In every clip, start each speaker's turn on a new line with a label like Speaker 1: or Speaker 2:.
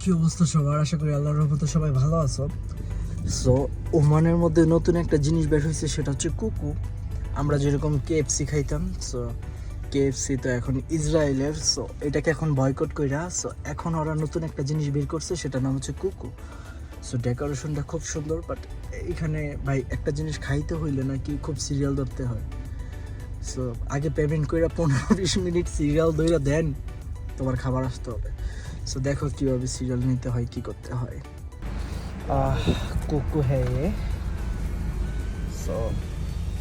Speaker 1: কি অবস্থা সবার? আশা করি আল্লাহর রহমতে সবাই ভালো আছো। সো ওমানের মধ্যে নতুন একটা জিনিস বের হয়েছে, সেটা হচ্ছে কুকু। আমরা যেরকম কেএফসি খাইতাম, সো কেএফসি তো এখন ইসরায়েলের, সো এটাকে এখন বয়কট কইরা সো এখন ওরা নতুন একটা জিনিস বের করছে, সেটার নাম হচ্ছে কুকু। সো ডেকোরেশনটা খুব সুন্দর, বাট এখানে ভাই একটা জিনিস খাইতে হইলে নাকি খুব সিরিয়াল ধরতে হয়। সো আগে পেমেন্ট কইরা 15-20 মিনিট সিরিয়াল ধইরা দেন, তোমার খাবার আসতে হবে। সো দেখো কীভাবে সিরিয়াল নিতে হয়, কি করতে হয়। কুকু হ্যাঁ, সো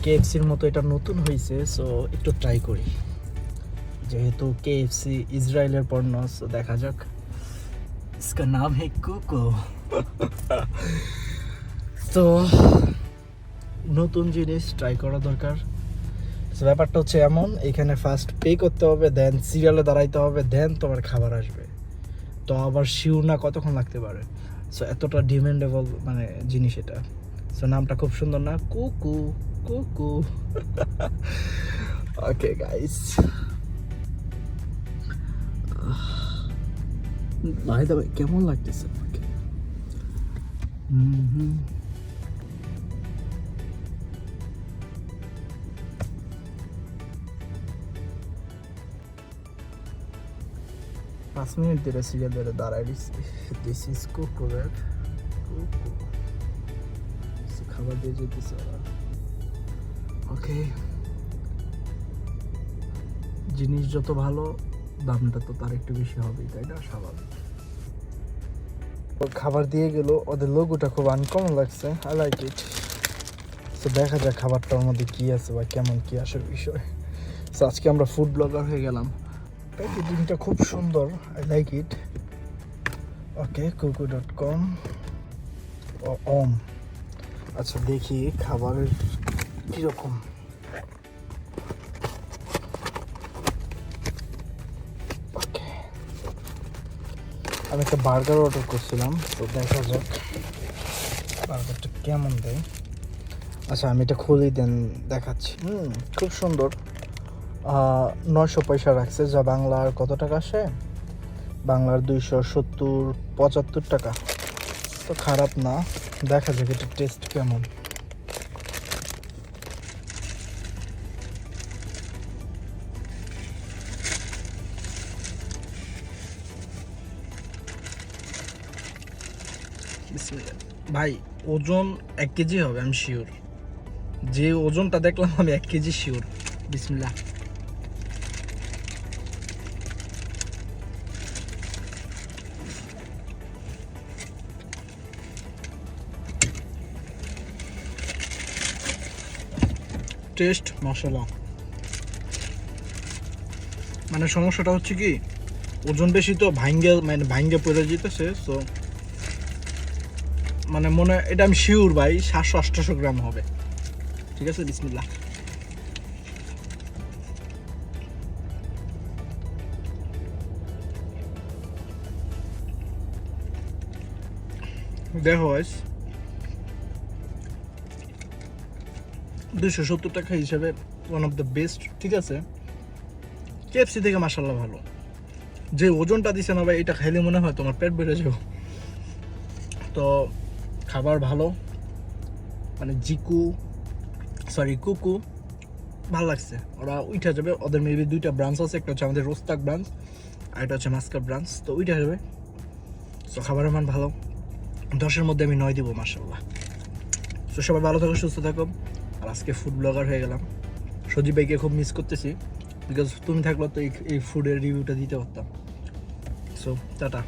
Speaker 1: কেএফসির মতো এটা নতুন হয়েছে, সো একটু ট্রাই করি। যেহেতু কেএফসি ইসরায়েলের পণ্য, সো দেখা যাক। इसका नाम है कुकু। তো নতুন জিনিস ট্রাই করা দরকার। সো ব্যাপারটা হচ্ছে এমন, এখানে ফার্স্ট পে করতে হবে, দেন সিরিয়ালে দাঁড়াইতে হবে, দেন তোমার খাবার আসবে। তো আবার শিওর না কতক্ষণ লাগতে পারে। সো এতটা ডিমান্ডেবল মানে জিনিস এটা। সো নামটা খুব সুন্দর না, কুকু কুকু। ওকে গাইস, ভাই দাবাই কেমন লাগতেছে আমাকে? হুম, 5 মিনিট ধরে সিরিয়াল ধরে দাঁড়াই দিচ্ছি। দিস ইজ কুকু রেড কুকু। খাবার দিয়ে যেতেছে ওরা। ওকে, জিনিস যত ভালো, দামটা তো তার একটু বেশি হবেই, তাই না? স্বাভাবিক। খাবার দিয়ে গেল, ওদের লোগোটা খুব আনকমন লাগছে, আই লাইক ইট। তো দেখা যাক খাবারটার মধ্যে কি আছে বা কেমন কি আসার বিষয়। তো আজকে আমরা ফুড ব্লগার হয়ে গেলাম। প্যাকেজিংটা খুব সুন্দর, আই লাইক ইট। ওকে, কুকু.com ও ওম। আচ্ছা দেখি খাবারের কীরকম। ওকে, আমি একটা বার্গার অর্ডার করছিলাম, তো দেখা যাক বার্গারটা কেমন দেয়। আচ্ছা আমি এটা খুলেই দেন দেখাচ্ছি। খুব সুন্দর। 900 পয়সা রাখছে, যা বাংলার কত টাকা আসে? বাংলার 270-75 টাকা। তো খারাপ না, দেখা যাক এটা টেস্ট কেমন। ভাই ওজন 1 কেজি হবে, আমি শিওর। যে ওজনটা দেখলাম আমি 1 কেজি শিওর। বিসমিল্লাহ। টেস্ট মশলা, মানে সমস্যাটা হচ্ছে কি, ওজন বেশি তো ভাঙ্গে পড়ে যেতেছে। সো মানে মনে এটা আমি শিওর ভাই 700-800 গ্রাম হবে। ঠিক আছে, বিসমিল্লাহ। দেখো 270 টাকা হিসাবে ওয়ান অফ দ্য বেস্ট। ঠিক আছে, কেএফসি থেকে মাশাআল্লাহ ভালো। যে ওজনটা দিছে না ভাই, এটা খাইলে মনে হয় তোমার পেট বেড়ে যাবে। তো খাবার ভালো, মানে কুকু ভালো লাগছে। ওরা উঠা যাবে, ওদের মেবি 2টা ব্রাঞ্চ আছে, একটা হচ্ছে আমাদের রোস্তাক ব্রাঞ্চ আর এটা হচ্ছে মাস্কাট ব্রাঞ্চ। তো উঠা যাবে। তো খাবারের মান ভালো, 10-এর মধ্যে আমি 9 দিব মাশাআল্লাহ। তো সবাই ভালো থাকো, সুস্থ থাকো। আর আজকে ফুড ব্লগার হয়ে গেলাম। সজীব ভাইকে খুব মিস করতেছি, বিকজ তুমি থাকলে তো এই ফুডের রিভিউটা দিতে পারতাম। So tata.